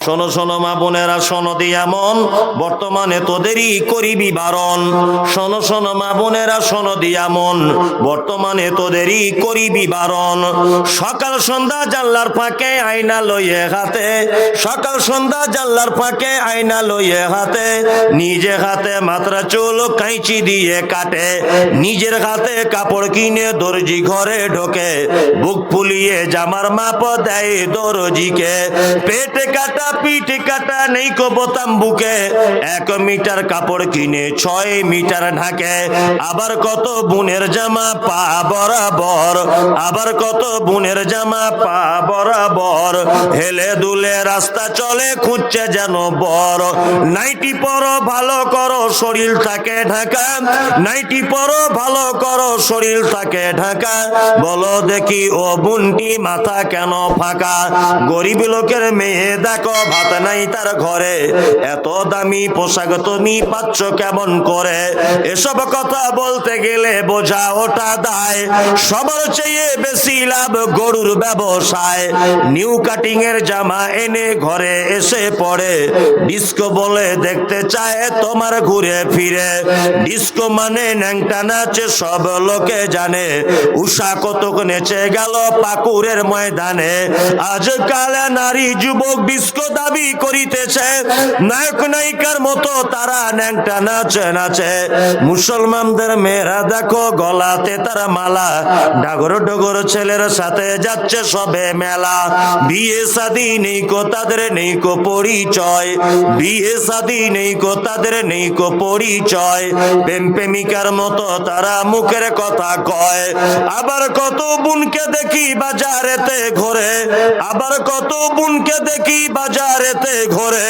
শোনো শোনো মা বোনেরা, শোনো দিয়া মন, বর্তমানে তোদেরই করিবি বারণ। শোনো শোনো মা বোনেরা, শোনো দিয়া মন, বর্তমানে তোদেরই করিবি বারণ। সকাল সন্ধ্যা জানলার ফাঁকে আয়না লইয়ে হাতে, সকাল সন্ধ্যা জানলার ফাঁকে আয়না লইয়ে হাতে, নিজে হাতে মাত্রা চুল কাঁচি দিয়ে কাটে, নিজের হাতে কাপড় কিনে দর্জি ঘরে ঢোকে, বুক ফুলিয়ে জামার মাপ দেয় দর্জিকে। পেটে কাটা পিঠে কাটা নেই কো বোতাম বুকে, 1 মিটার কাপড় কিনে 6 মিটার ঢাকে। আবার কত বুনের জামা পা বরাবর, আবার কত বুনের জামা পা বরাবর, হেলে দুলে রাস্তা চলে খুঁজছে যেন বর। নাইটি পরো ভালো করো শরীর থাকে ঢাকা, নাইটি পরো ভালো করো শরীর থাকে ঢাকা। বলো দেখি ও বুনটি মাথা কেন ফাঁকা? গরিব লোকের মেয়ে দেখো ভাত নাই তার ঘরে, এত দামি পোশাক তুমি পাচ্ছ কেমন করে? এসব কথা বলতে গেলে বোঝা ওটা দায়, সবার চেয়ে বেশি লাভ গরুর ব্যবসায়। নিউ কাটিং এর জামা এনে ঘরে এসে পড়ে, ডিস্কো বলে দেখতে চায় তোমার ঘুরে ফিরে। ডিস্কো মানে ন্যাংটা নাচে সব লোকে জানে, উষা কতক নেচে গেল পাকুরের ময়দানে। আজকাল নারী যুবক ডিস্কো দাবি করিতেছে, নায়ক নায়িকার মতো তারা ন্যাংটা নাচে নাচে। মুসলমানদের মেয়েরা দেখো গলাতে তারা মালা, ডাগর ডগর ছেলের সাথে যাচ্ছে সবে মেলা। বিয়ে শাদী নেই কো তাদের, নেই কো পরিচয়, বিয়ে শাদী নেই কো তাদের, নেই কো পরিচয়। প্রেম প্রেমিকার মতো তারা মুখের কথা কয়। আবার কত বোনকে দেখি বাজারেতে ঘোরে, আবার কত বোনকে দেখি বাজারেতে ঘোরে,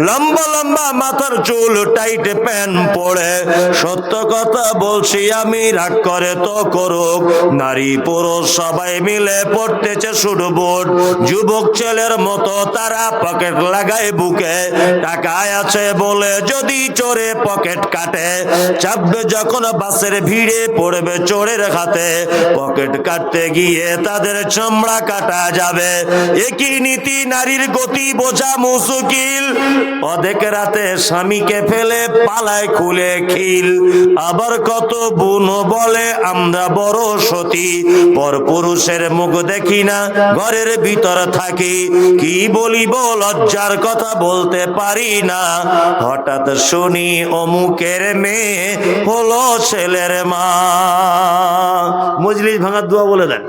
লম্বা লম্বা মাথার চুল টাইট প্যান্ট পরে। সত্য কথা বলছি আমি, রাগ করে তো করুক, নারী পুরুষ সবাই মিলে পড়তেছে সুটবুট। যুবক ছেলের মতো তারা পকেট লাগায় বুকে, টাকায় আছে বলে যদি চোরে পকেট কাটে, চাপবে যখন বাসের ভিড়ে পড়বে চোরের হাতে, পকেট কাটতে গিয়ে তাদের চামড়া কাটা যাবে। একই নীতি নারীর গতি বোঝা মুশকিল, অর্ধেক রাতে স্বামীকে ফেলে পালায় খুলে খিল। আবার কত বোন বলে আমরা বড় সতী, পর পুরুষের মুখ দেখি না ঘরের ভিতর থাকি। কি বলিব লজ্জার কথা বলতে পারি না, হঠাৎ শুনি অমুকের মেয়ে হলো ছেলের মা। মজলিস ভাঙার দোয়া বলে দেন।